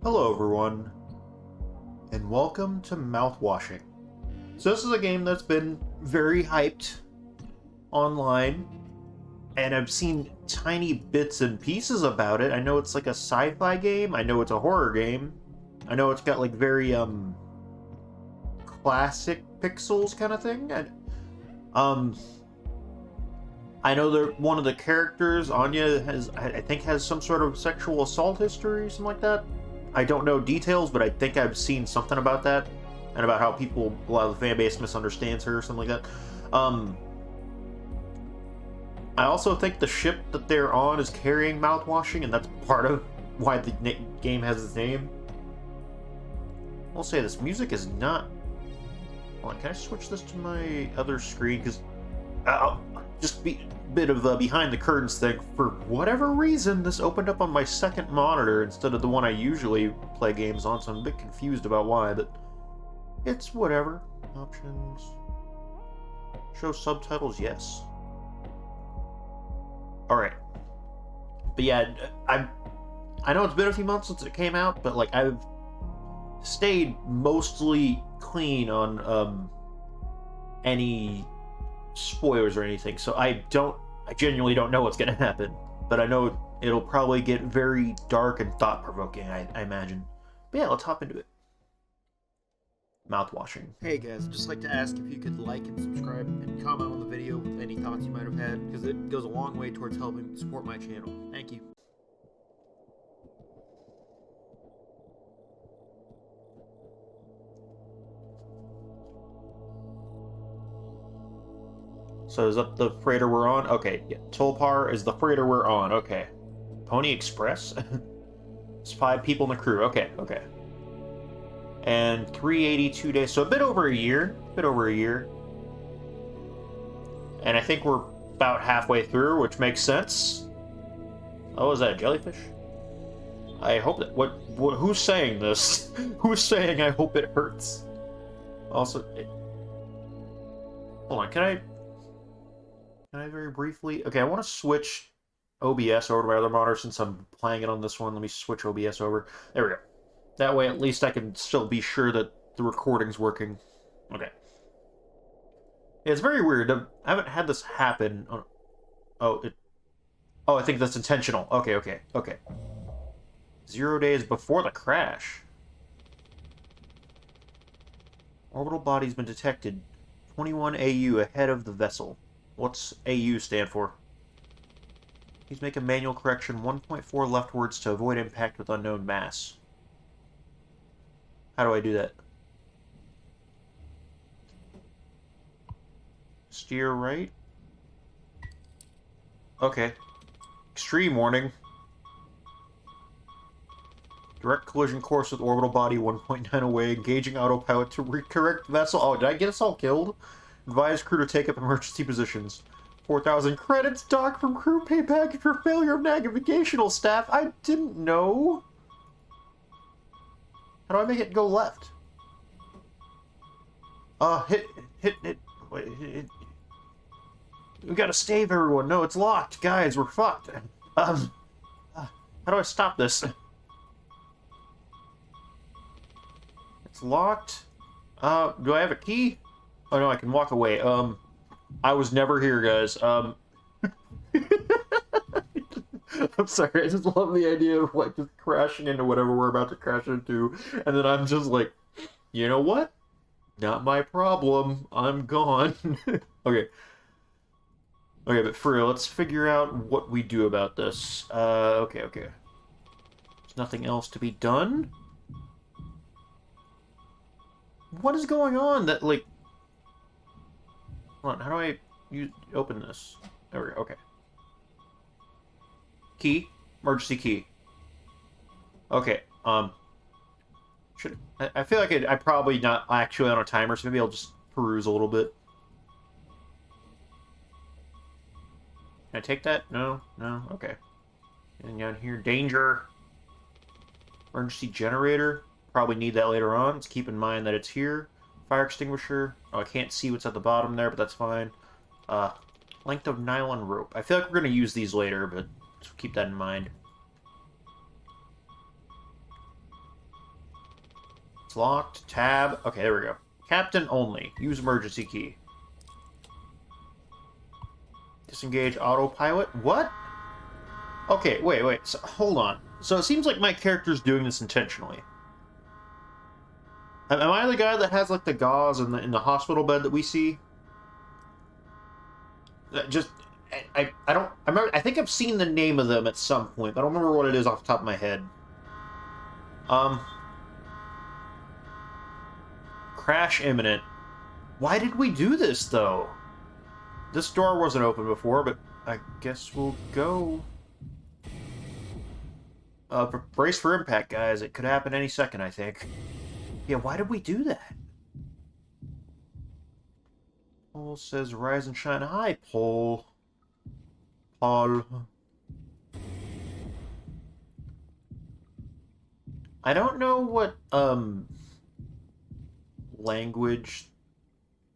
Hello everyone, and welcome to Mouthwashing. So this is a game that's been very hyped online, and I've seen tiny bits and pieces about it. I know it's like a sci-fi game, I know it's a horror game, I know it's got like very classic pixels kind of thing. I know that one of the characters, Anya, I think has some sort of sexual assault history or something like that. I don't know details, but I think I've seen something about that, and about how a lot of the fan base misunderstands her or something like that. I also think the ship that they're on is carrying Mouthwashing, and that's part of why the game has its name. I'll say this music is not... Hold on, can I switch this to my other screen? Because just be a bit of a behind the curtains thing. For whatever reason, this opened up on my second monitor instead of the one I usually play games on, so I'm a bit confused about why, but it's whatever. Options. Show subtitles, yes. Alright. But yeah, I know it's been a few months since it came out, but like I've stayed mostly clean on any spoilers or anything, so I genuinely don't know what's gonna happen, but I know it'll probably get very dark and thought-provoking, I imagine. But yeah, let's hop into it. Mouthwashing. Hey guys, I'd just like to ask if you could like and subscribe and comment on the video with any thoughts you might have had, because it goes a long way towards helping support my channel. Thank you. So is that the freighter we're on? Okay, yeah. TULPAR is the freighter we're on. Okay. Pony Express? It's 5 people in the crew. Okay. And 382 days, so a bit over a year. And I think we're about halfway through, which makes sense. Oh, is that a jellyfish? I hope that... who's saying this? Who's saying I hope it hurts? Also... hold on, Can I very briefly... Okay, I want to switch OBS over to my other monitor since I'm playing it on this one. Let me switch OBS over. There we go. That way, at least I can still be sure that the recording's working. Okay. Yeah, it's very weird. I haven't had this happen. Oh, I think that's intentional. Okay. 0 days before the crash. Orbital body's been detected. 21 AU ahead of the vessel. What's AU stand for? Please make a manual correction 1.4 leftwards to avoid impact with unknown mass. How do I do that? Steer right? Okay. Extreme warning. Direct collision course with orbital body 1.9 away. Engaging autopilot to recorrect vessel. Oh, did I get us all killed? Advise crew to take up emergency positions. 4,000 credits docked from crew pay package for failure of navigational staff. I didn't know. How do I make it go left? Hit. Wait, we gotta stave everyone. No, it's locked. Guys, we're fucked. How do I stop this? It's locked. Do I have a key? Oh no, I can walk away. I was never here, guys. I'm sorry, I just love the idea of, like, just crashing into whatever we're about to crash into, and then I'm just like, you know what? Not my problem. I'm gone. Okay. Okay, but for real, let's figure out what we do about this. Okay. There's nothing else to be done? What is going on that, like... Hold on, how do I open this? There we go, okay. Key? Emergency key. Okay, I feel like I'm probably not actually on a timer, so maybe I'll just peruse a little bit. Can I take that? No? Okay. And down here, danger. Emergency generator. Probably need that later on. Let's keep in mind that it's here. Fire extinguisher. Oh, I can't see what's at the bottom there, but that's fine. Length of nylon rope. I feel like we're going to use these later, but just keep that in mind. It's locked. Tab. Okay, there we go. Captain only. Use emergency key. Disengage autopilot. What? Okay, wait. So, hold on. So it seems like my character's doing this intentionally. Am I the guy that has like the gauze in the hospital bed that we see? Just I don't I remember. I think I've seen the name of them at some point, but I don't remember what it is off the top of my head. Crash imminent. Why did we do this though? This door wasn't open before, but I guess we'll go. Brace for impact, guys. It could happen any second, I think. Yeah, why did we do that? Paul says, rise and shine. Hi, Paul. Paul. I don't know what, language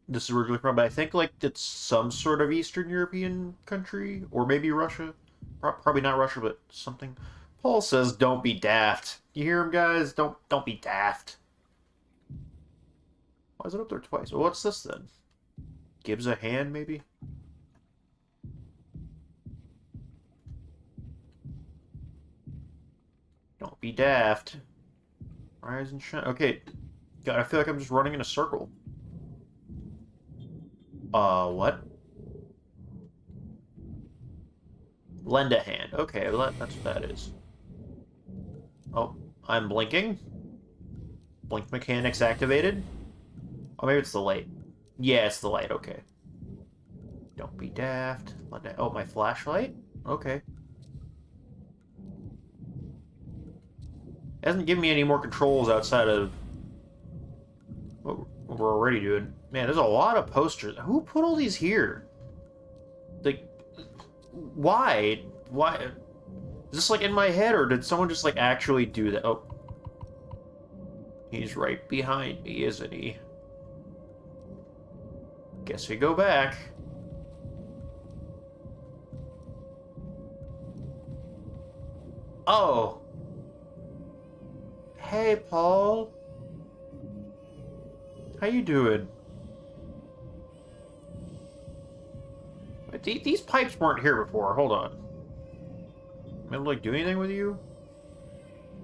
this is originally from, but I think, like, it's some sort of Eastern European country, or maybe Russia. Probably not Russia, but something. Paul says, don't be daft. You hear him, guys? Don't be daft. Why is it up there twice? Well, what's this, then? Gives a hand, maybe? Don't be daft. Rise and shine. Okay. God, I feel like I'm just running in a circle. What? Lend a hand. Okay, well that's what that is. Oh, I'm blinking. Blink mechanics activated. Oh, maybe it's the light. Yeah, it's the light. Okay. Don't be daft. Oh, my flashlight? Okay. It hasn't given me any more controls outside of what we're already doing. Man, there's a lot of posters. Who put all these here? Like, why? Why? Is this like in my head, or did someone just like actually do that? Oh. He's right behind me, isn't he? Guess we go back. Oh. Hey, Paul. How you doing? These pipes weren't here before. Hold on. Am I able to like, do anything with you?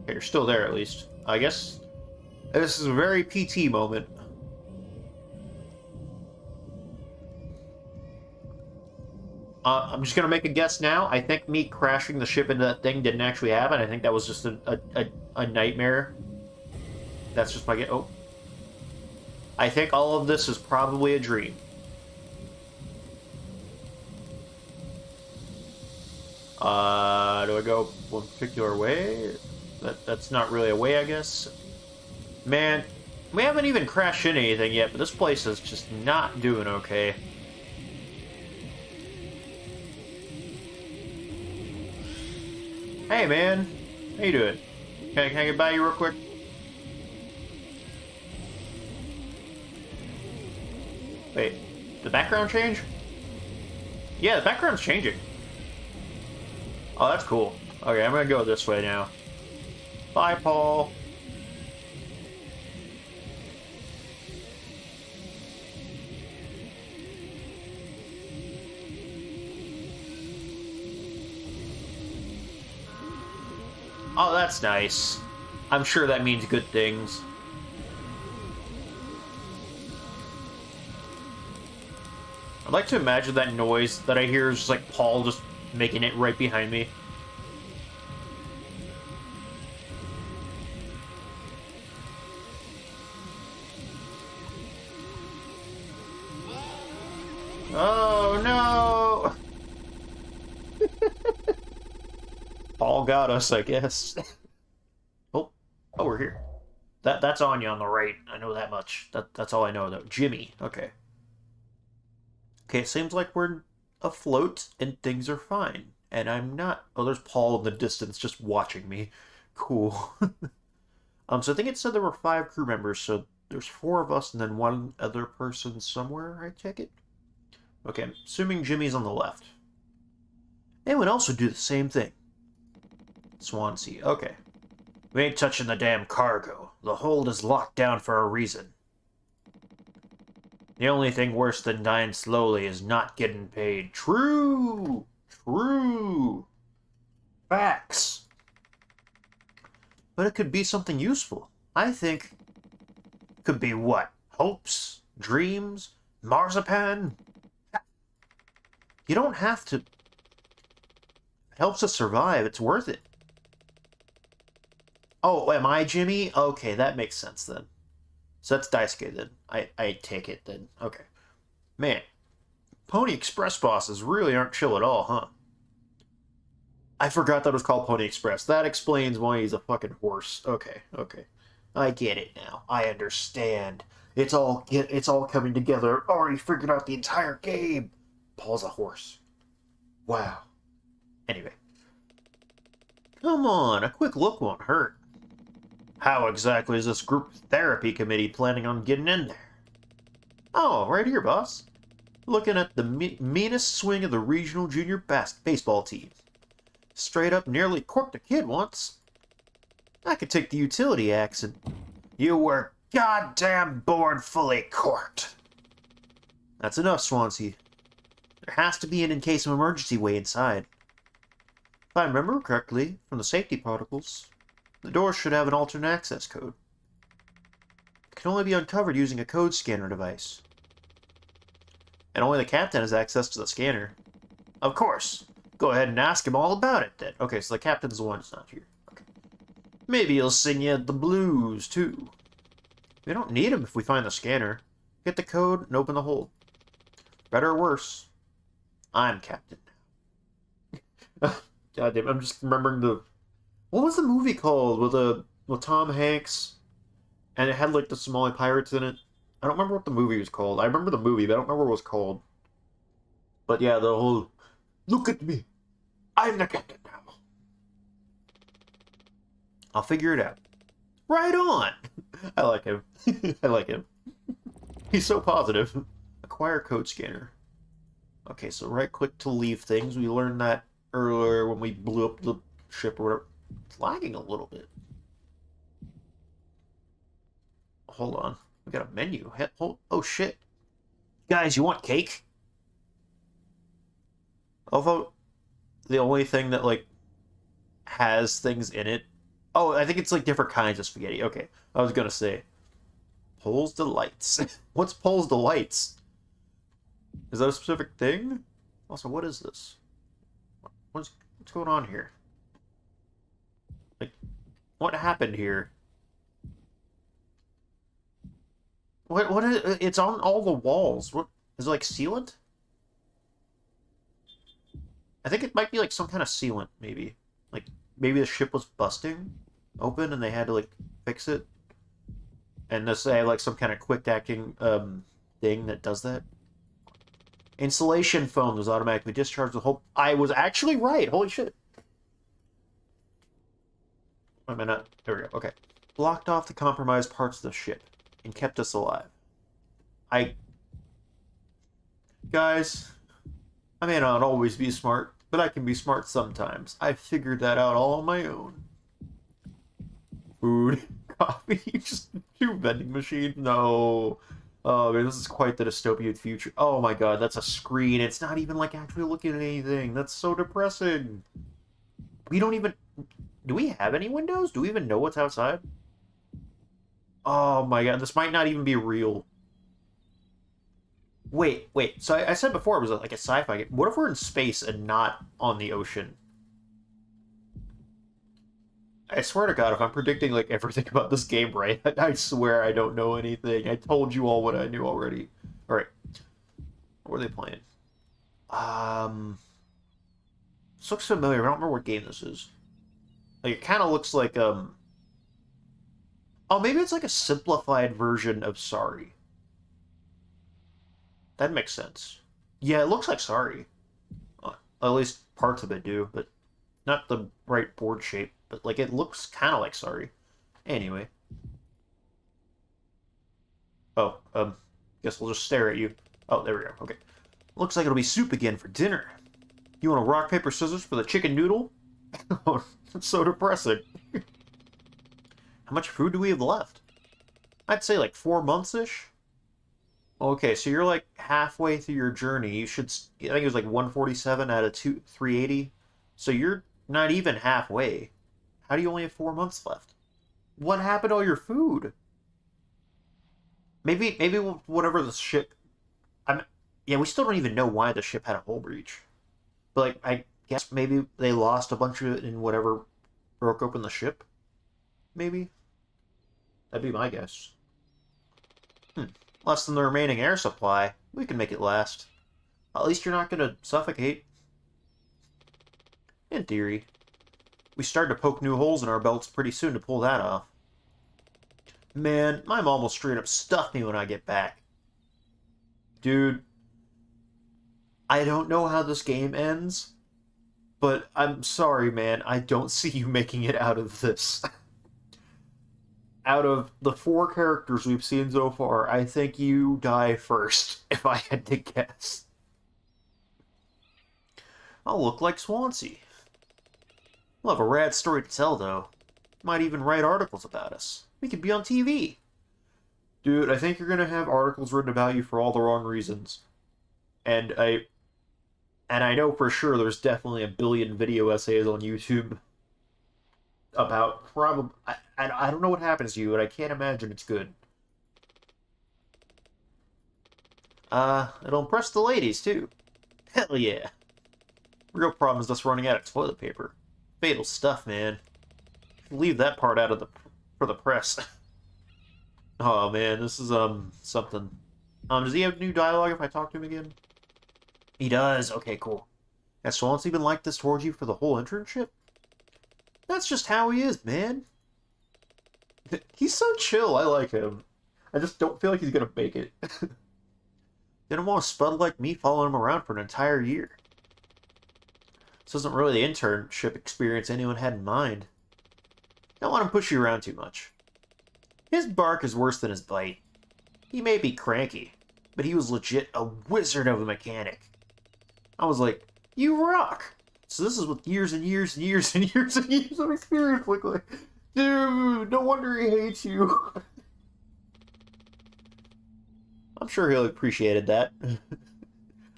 Okay, you're still there at least. I guess this is a very PT moment. I'm just gonna make a guess now. I think me crashing the ship into that thing didn't actually happen. I think that was just a nightmare. That's just my guess. Oh. I think all of this is probably a dream. Do I go one particular way? That's not really a way, I guess. Man, we haven't even crashed into anything yet, but this place is just not doing okay. Hey, man. How you doing? Can I get by you real quick? Wait, did the background change? Yeah, the background's changing. Oh, that's cool. Okay, I'm gonna go this way now. Bye, Paul. Oh, that's nice. I'm sure that means good things. I'd like to imagine that noise that I hear is just like Paul just making it right behind me. Oh no! Paul got us, I guess. Oh, we're here. That's Anya on the right. I know that much. That's all I know though. Jimmy. Okay. Okay, it seems like we're afloat and things are fine. And I'm not... Oh, there's Paul in the distance just watching me. Cool. So I think it said there were 5 crew members, so there's 4 of us and then 1 other person somewhere, I check it. Okay, I'm assuming Jimmy's on the left. Anyone else would do the same thing. Swansea, okay. We ain't touching the damn cargo. The hold is locked down for a reason. The only thing worse than dying slowly is not getting paid. True! True! Facts! But it could be something useful. I think. Could be what? Hopes? Dreams? Marzipan? You don't have to. It helps us survive. It's worth it. Oh, am I Jimmy? Okay, that makes sense then. So that's Daisuke then. I take it then. Okay. Man, Pony Express bosses really aren't chill at all, huh? I forgot that it was called Pony Express. That explains why he's a fucking horse. Okay, okay. I get it now. I understand. It's all coming together. I've already figured out the entire game. Paul's a horse. Wow. Anyway. Come on, a quick look won't hurt. How exactly is this group therapy committee planning on getting in there? Oh, right here, boss. Looking at the meanest swing of the regional junior baseball team. Straight up nearly corked a kid once. I could take the utility axe and... You were goddamn born fully corked. That's enough, Swansea. There has to be an in case of emergency way inside. If I remember correctly, from the safety protocols, the door should have an alternate access code. It can only be uncovered using a code scanner device. And only the captain has access to the scanner. Of course. Go ahead and ask him all about it then. Okay, so the captain's the one who's not here. Okay. Maybe he'll sing you the blues, too. We don't need him if we find the scanner. Get the code and open the hole. Better or worse, I'm captain now. God damn, I'm just remembering the... What was the movie called with Tom Hanks? And it had like the Somali pirates in it. I don't remember what the movie was called. I remember the movie, but I don't remember what it was called. But yeah, the whole... Look at me. I'm the captain now. I'll figure it out. Right on. I like him. I like him. He's so positive. Acquire code scanner. Okay, so right click to leave things. We learned that earlier when we blew up the ship or whatever. It's lagging a little bit. Hold on. We got a menu. Oh shit. Guys, you want cake? Although, the only thing that, like, has things in it... Oh, I think it's, like, different kinds of spaghetti. Okay, I was gonna say. Pole's Delights. What's Pole's Delights? Is that a specific thing? Also, what is this? What's going on here? Like, what happened here? What is... It's on all the walls. What... Is it, like, sealant? I think it might be like some kind of sealant, maybe. Like, maybe the ship was busting open and they had to, like, fix it. And this they have, like, some kind of quick-acting, thing that does that. Insulation foam was automatically discharged with whole... I was actually right! Holy shit! Am I not? There we go, okay. Blocked off the compromised parts of the ship and kept us alive. Guys, I may not always be smart, but I can be smart sometimes. I figured that out all on my own. Food, coffee, just 2 vending machines? No. Oh man, this is quite the dystopian future. Oh my god, that's a screen. It's not even like actually looking at anything. That's so depressing. We don't even... Do we have any windows? Do we even know what's outside? Oh my god, this might not even be real. Wait. So I said before it was like a sci-fi game. What if we're in space and not on the ocean? I swear to God, if I'm predicting like everything about this game right, I swear I don't know anything. I told you all what I knew already. All right, what were they playing? This looks familiar. I don't remember what game this is. Like it kind of looks like Oh, maybe it's like a simplified version of Sorry. That makes sense. Yeah, it looks like Sorry. At least parts of it do, but not the right board shape. But, like, it looks kind of like Sorry. Anyway. Oh, guess we'll just stare at you. Oh, there we go. Okay. Looks like it'll be soup again for dinner. You want a rock, paper, scissors for the chicken noodle? Oh, it's so depressing. How much food do we have left? I'd say like 4 months-ish. Okay, so you're like halfway through your journey. You should, I think it was like 147 out of 380. So you're not even halfway. How do you only have 4 months left? What happened to all your food? Maybe whatever the ship. Yeah, we still don't even know why the ship had a hull breach. But like, I guess maybe they lost a bunch of it in whatever broke open the ship. Maybe that'd be my guess. Less than the remaining air supply. We can make it last. At least you're not gonna suffocate. In theory. We started to poke new holes in our belts pretty soon to pull that off. Man, my mom will straight up stuff me when I get back. Dude, I don't know how this game ends, but I'm sorry, man. I don't see you making it out of this. Out of the 4 characters we've seen so far, I think you die first, if I had to guess. I'll look like Swansea. We'll have a rad story to tell, though. Might even write articles about us. We could be on TV. Dude, I think you're gonna have articles written about you for all the wrong reasons. And I know for sure there's definitely a billion video essays on YouTube about probably... I don't know what happens to you, but I can't imagine it's good. It'll impress the ladies, too. Hell yeah. Real problem is us running out of toilet paper. Fatal stuff, man. Leave that part out of for the press. Oh, man, this is, something. Does he have new dialogue if I talk to him again? He does. Okay, cool. Has Swansea been like this towards you for the whole internship? That's just how he is, man. He's so chill. I like him. I just don't feel like he's gonna make it. Didn't want a spud like me following him around for an entire year. This isn't really the internship experience anyone had in mind. Don't want him to push you around too much. His bark is worse than his bite. He may be cranky, but he was legit a wizard of a mechanic. I was like, you rock! So this is what years and years and years and years and years of experience look like. Dude, no wonder he hates you. I'm sure he'll appreciated that.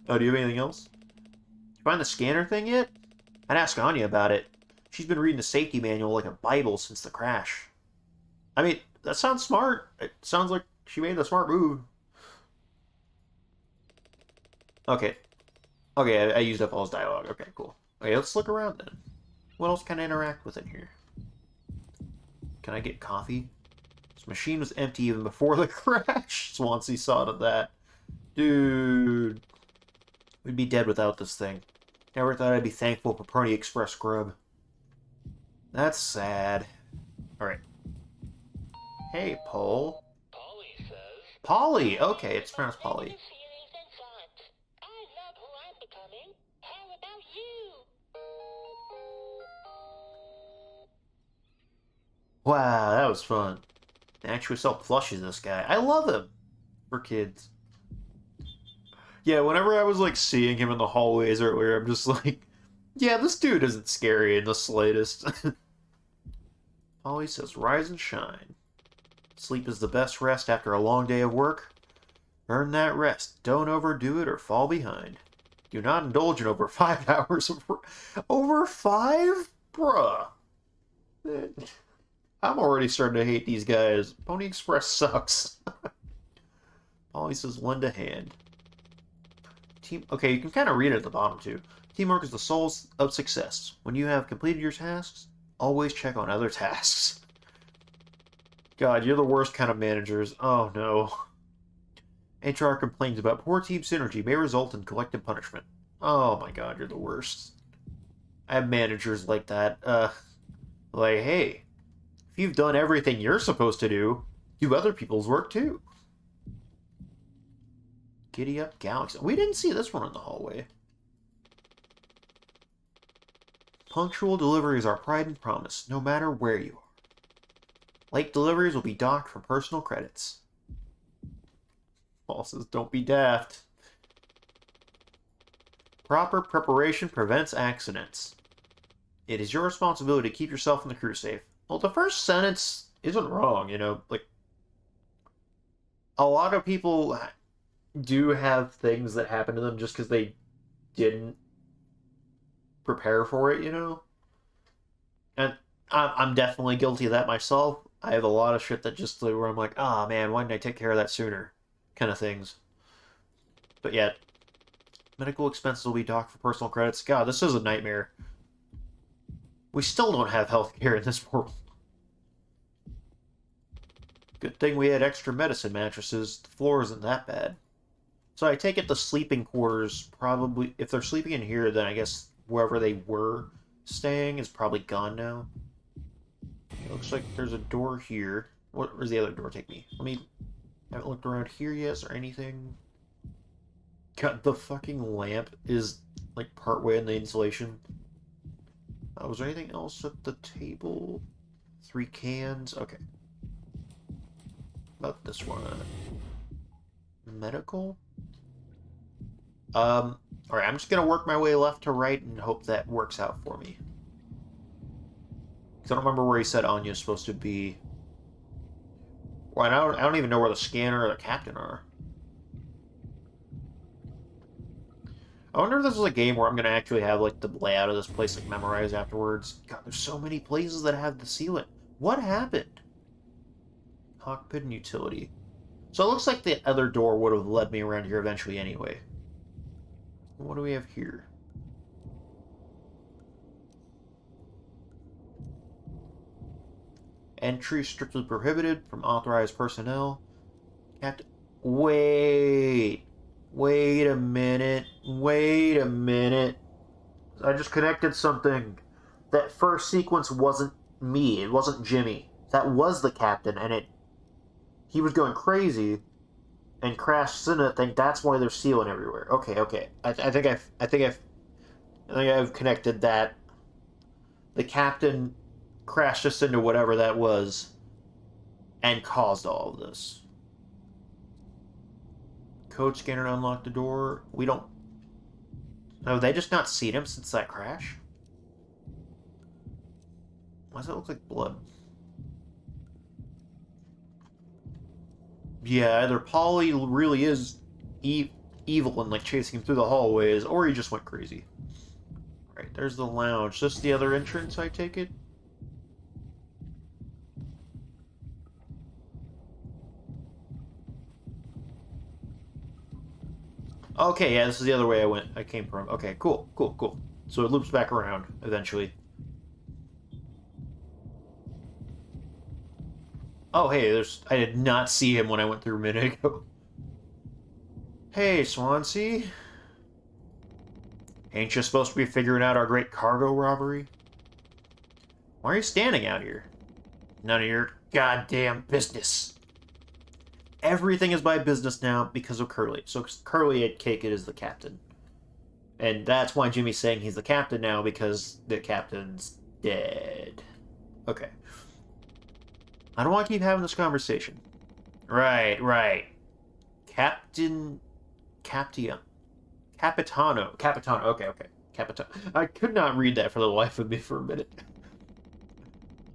Oh, do you have anything else? You find the scanner thing yet? I'd ask Anya about it. She's been reading the safety manual like a Bible since the crash. I mean, that sounds smart. It sounds like she made a smart move. Okay. Okay, I used up all his dialogue. Okay, cool. Okay, let's look around then. What else can I interact with in here? Can I get coffee? This machine was empty even before the crash. Swansea saw to that. Dude. We'd be dead without this thing. Never thought I'd be thankful for Pony Express grub. That's sad. Alright. Hey, Paul. Polly says... Polly! Okay, it's pronounced Polly. I love who I'm becoming. How about you? Wow, that was fun. They actually sell plushies, this guy. I love him. For kids. Yeah, whenever I was, like, seeing him in the hallways earlier, I'm just like, yeah, this dude isn't scary in the slightest. Polly says, rise and shine. Sleep is the best rest after a long day of work. Earn that rest. Don't overdo it or fall behind. Do not indulge in over 5 hours of work. Over 5? Bruh. I'm already starting to hate these guys. Pony Express sucks. Polly says, lend a hand. Okay, you can kind of read it at the bottom, too. Teamwork is the soul of success. When you have completed your tasks, always check on other tasks. God, you're the worst kind of managers. Oh, no. HR complains about poor team synergy may result in collective punishment. Oh my god, you're the worst. I have managers like that. Like, hey, if you've done everything you're supposed to do other people's work, too. Giddy Up Galaxy. We didn't see this one in the hallway. Punctual delivery is our pride and promise, no matter where you are. Late deliveries will be docked from personal credits. Paul says, don't be daft. Proper preparation prevents accidents. It is your responsibility to keep yourself and the crew safe. Well, the first sentence isn't wrong, you know? Like, a lot of people do have things that happen to them just because they didn't prepare for it, you know? And I'm definitely guilty of that myself. I have a lot of shit that just where I'm like, ah, oh, man, why didn't I take care of that sooner? Kind of things. But yeah, medical expenses will be docked for personal credits. God, this is a nightmare. We still don't have healthcare in this world. Good thing we had extra medicine mattresses. The floor isn't that bad. So I take it the sleeping quarters probably, if they're sleeping in here, then I guess wherever they were staying is probably gone now. It looks like there's a door here. Where's the other door take me? I haven't looked around here yet or anything. God, the fucking lamp is like partway in the insulation. Was there anything else at the table? 3 cans. Okay. About this one. Medical? Alright, I'm just gonna work my way left to right and hope that works out for me. Because I don't remember where he said Anya's supposed to be. Well, I don't even know where the scanner or the captain are. I wonder if this is a game where I'm gonna actually have like the layout of this place like memorized afterwards. God, there's so many places that have the sealant. What happened? Cockpit and utility. So it looks like the other door would have led me around here eventually anyway. What do we have here? Entry strictly prohibited from authorized personnel. Captain. Wait a minute. Wait a minute. I just connected something. That first sequence wasn't me. It wasn't Jimmy. That was the captain, and he was going crazy and crashed into that thing. That's why there's sealing everywhere. Okay. I think I've connected that. The captain crashed us into whatever that was and caused all of this. Code scanner to unlock the door. We don't... Have they just not seen him since that crash? Why does it look like blood? Yeah, either Polly really is evil and like chasing him through the hallways, or he just went crazy. Right, there's the lounge. This the other entrance, I take it? Okay, yeah, this is the other way I came from. Okay, cool. So it loops back around, eventually. Oh, hey, I did not see him when I went through a minute ago. Hey, Swansea. Ain't you supposed to be figuring out our great cargo robbery? Why are you standing out here? None of your goddamn business. Everything is my business now because of Curly. So Curly had Cake it as the captain. And that's why Jimmy's saying he's the captain now, because the captain's dead. Okay. I don't want to keep having this conversation. Right. Capitano. Okay. Capitano. I could not read that for the life of me for a minute.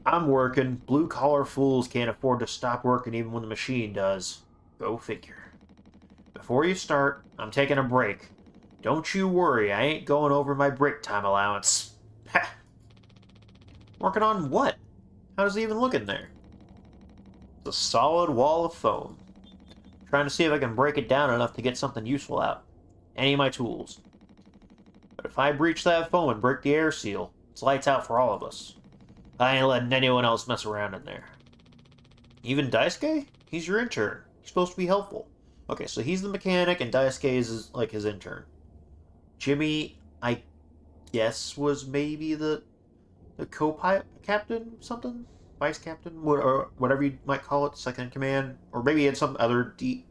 I'm working. Blue-collar fools can't afford to stop working even when the machine does. Go figure. Before you start, I'm taking a break. Don't you worry, I ain't going over my break time allowance. Ha! Working on what? How does it even look in there? It's a solid wall of foam. Trying to see if I can break it down enough to get something useful out. Any of my tools. But if I breach that foam and break the air seal, it's lights out for all of us. I ain't letting anyone else mess around in there. Even Daisuke? He's your intern. He's supposed to be helpful. Okay, so he's the mechanic and Daisuke is like his intern. Jimmy, I guess, was maybe the co-pilot captain, something? Vice captain? Or whatever you might call it, second in command. Or maybe he had some other deep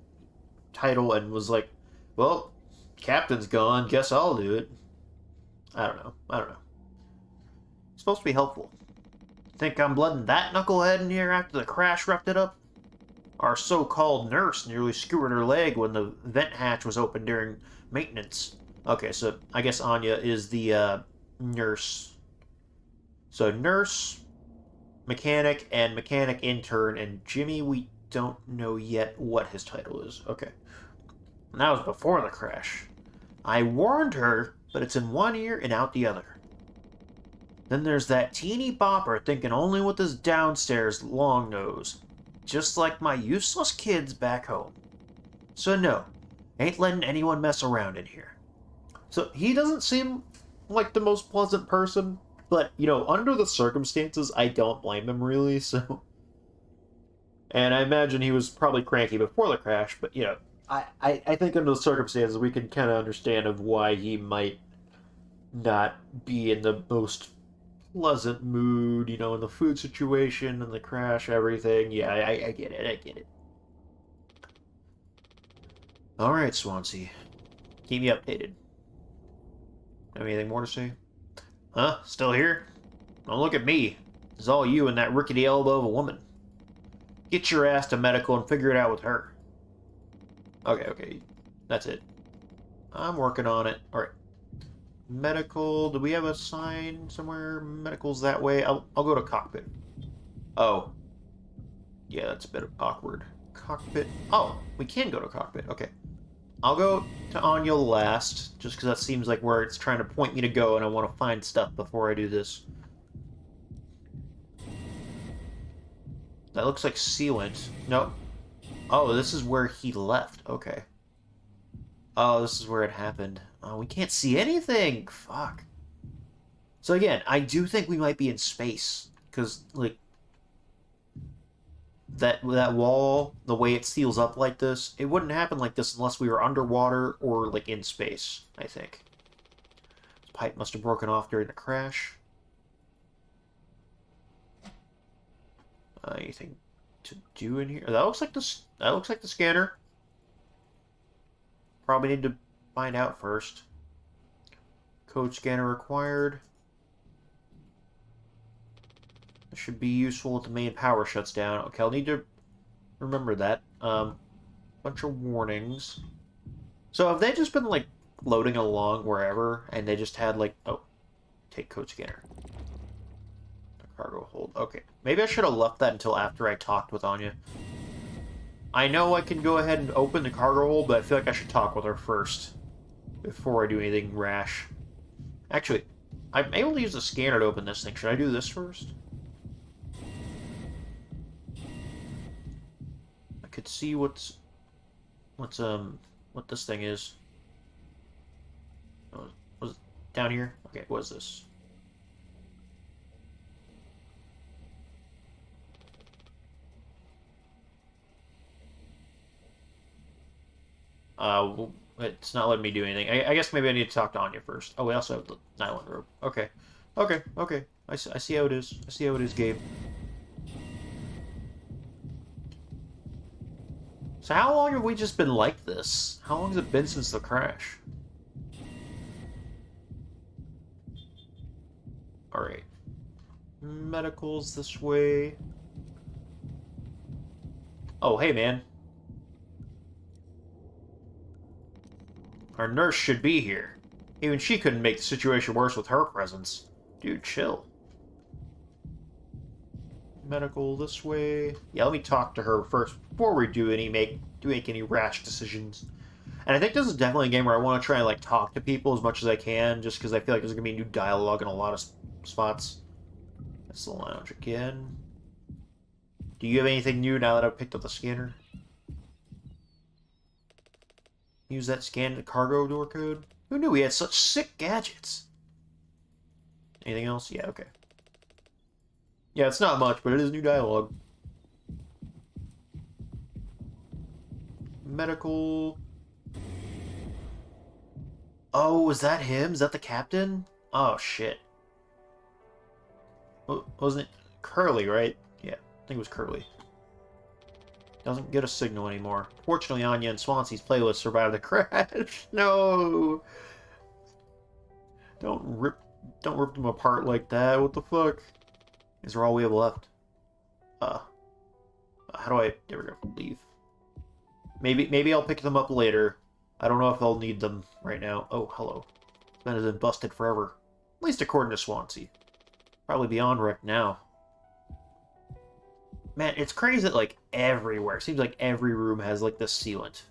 title and was like, well, captain's gone, guess I'll do it. I don't know. It's supposed to be helpful. Think I'm blooding that knucklehead in here after the crash roughed it up? Our so-called nurse nearly skewered her leg when the vent hatch was open during maintenance. Okay, so I guess Anya is the nurse. So nurse, mechanic and mechanic intern, and Jimmy, we don't know yet what his title is. Okay. And that was before the crash. I warned her, but it's in one ear and out the other. Then there's that teeny bopper thinking only with his downstairs long nose, just like my useless kids back home. So no, ain't letting anyone mess around in here. So he doesn't seem like the most pleasant person, but, you know, under the circumstances, I don't blame him really, so... And I imagine he was probably cranky before the crash, but, you know, I think under the circumstances, we can kind of understand of why he might not be in the most pleasant mood, you know, in the food situation and the crash, everything. Yeah, I get it, I get it. Alright, Swansea. Keep me updated. Have anything more to say? Huh? Still here? Don't look at me. It's all you and that rickety elbow of a woman. Get your ass to medical and figure it out with her. Okay. That's it. I'm working on it. Alright. Medical. Do we have a sign somewhere? Medical's that way. I'll go to cockpit. Oh. Yeah, that's a bit awkward. Cockpit. Oh, we can go to cockpit. Okay. I'll go to Anya last, just because that seems like where it's trying to point me to go, and I want to find stuff before I do this. That looks like sealant. No. Oh, this is where he left. Okay. Oh, this is where it happened. Oh, we can't see anything! Fuck. So again, I do think we might be in space. Because, like, that wall, the way it seals up like this, it wouldn't happen like this unless we were underwater or, like, in space, I think. This pipe must have broken off during the crash. Anything to do in here? That looks like the scanner. Probably need to find out first. Code scanner required. This should be useful if the main power shuts down. Okay, I'll need to remember that. Bunch of warnings. So have they just been, like, floating along wherever, and they just had, like... Oh. Take code scanner. Cargo hold. Okay. Maybe I should have left that until after I talked with Anya. I know I can go ahead and open the cargo hold, but I feel like I should talk with her first. Before I do anything rash. Actually, I'm able to use the scanner to open this thing. Should I do this first? I could see what this thing is. Oh, was it down here? Okay, what is this? Well, it's not letting me do anything. I guess maybe I need to talk to Anya first. Oh, we also have the nylon rope. Okay. I see how it is. I see how it is, Gabe. So how long have we just been like this? How long has it been since the crash? Alright. Medical's this way. Oh, hey, man. Our nurse should be here. Even she couldn't make the situation worse with her presence. Dude, chill. Medical this way. Yeah, let me talk to her first before we make any rash decisions. And I think this is definitely a game where I want to try and, like, talk to people as much as I can, just because I feel like there's going to be new dialogue in a lot of spots. That's the lounge again. Do you have anything new now that I've picked up the scanner? Use that scan to cargo door code. Who knew we had such sick gadgets? Anything else? Yeah, okay. Yeah, it's not much, but it is new dialogue. Medical. Oh, is that him? Is that the captain? Oh, shit. Wasn't it Curly, right? Yeah, I think it was Curly. Doesn't get a signal anymore. Fortunately, Anya and Swansea's playlist survived the crash. No! Don't rip them apart like that. What the fuck? These are all we have left. How do I... There we go. Leave. Maybe I'll pick them up later. I don't know if I'll need them right now. Oh, hello. This man has been busted forever. At least according to Swansea. Probably beyond wreck now. Man, it's crazy that, like, everywhere. Seems like every room has, like, this sealant.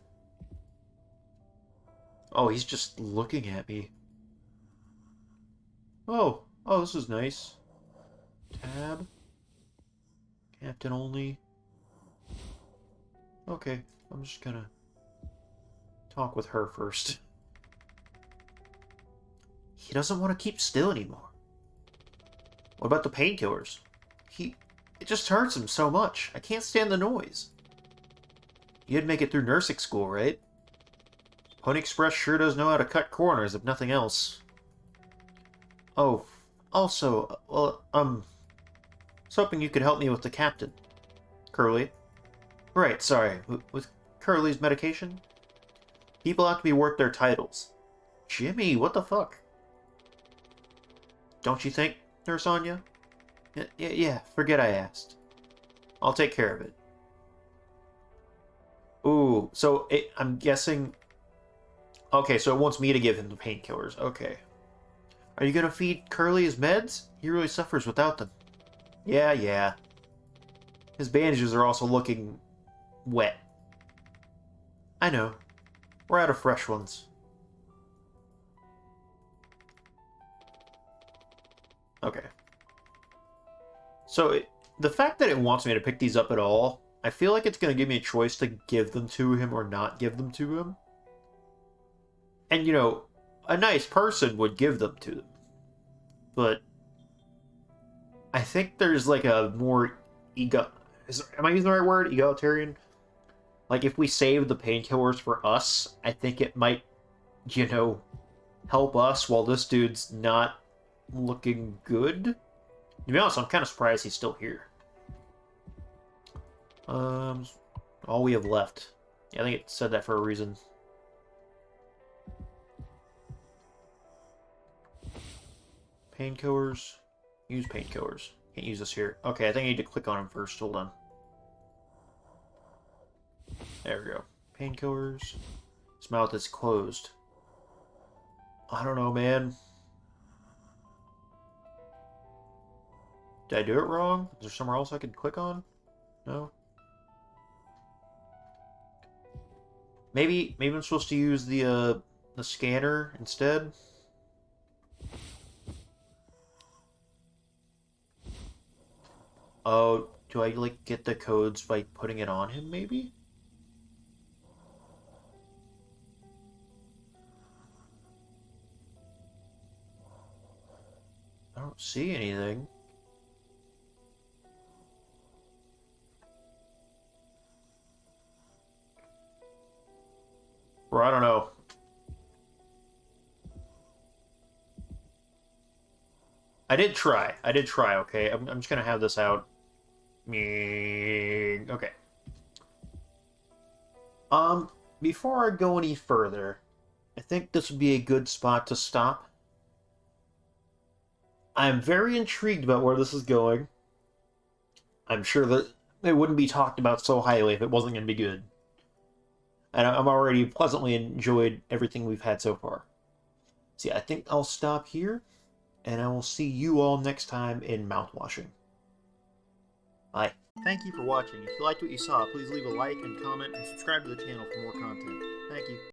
Oh, he's just looking at me. Oh, this is nice. Tab. Captain only. Okay, I'm just gonna talk with her first. He doesn't want to keep still anymore. What about the painkillers? It just hurts him so much. I can't stand the noise. You'd make it through nursing school, right? Pony Express sure does know how to cut corners, if nothing else. Oh, also, well, I was hoping you could help me with the captain. Curly. Right, sorry. With Curly's medication? People have to be worth their titles. Jimmy, what the fuck? Don't you think, Nurse Anya? Yeah, forget I asked. I'll take care of it. Ooh, so I'm guessing... Okay, so it wants me to give him the painkillers. Okay. Are you gonna feed Curly his meds? He really suffers without them. Yeah. His bandages are also looking... wet. I know. We're out of fresh ones. Okay. So, the fact that it wants me to pick these up at all, I feel like it's going to give me a choice to give them to him or not give them to him. And, you know, a nice person would give them to them. But I think there's like a more am I using the right word? Egalitarian? Like, if we save the painkillers for us, I think it might, you know, help us while this dude's not looking good. To be honest, I'm kind of surprised he's still here. All we have left. Yeah, I think it said that for a reason. Painkillers. Use painkillers. Can't use this here. Okay, I think I need to click on him first. Hold on. There we go. Painkillers. His mouth is closed. I don't know, man. Did I do it wrong? Is there somewhere else I could click on? No? Maybe I'm supposed to use the scanner instead? Oh, do I, like, get the codes by putting it on him, maybe? I don't see anything. Or I don't know. I did try, okay? I'm just gonna have this out. Okay. Before I go any further, I think this would be a good spot to stop. I'm very intrigued about where this is going. I'm sure that it wouldn't be talked about so highly if it wasn't going to be good. And I'm already pleasantly enjoyed everything we've had so far. See, I think I'll stop here, and I will see you all next time in Mouthwashing. Bye. Thank you for watching. If you liked what you saw, please leave a like and comment and subscribe to the channel for more content. Thank you.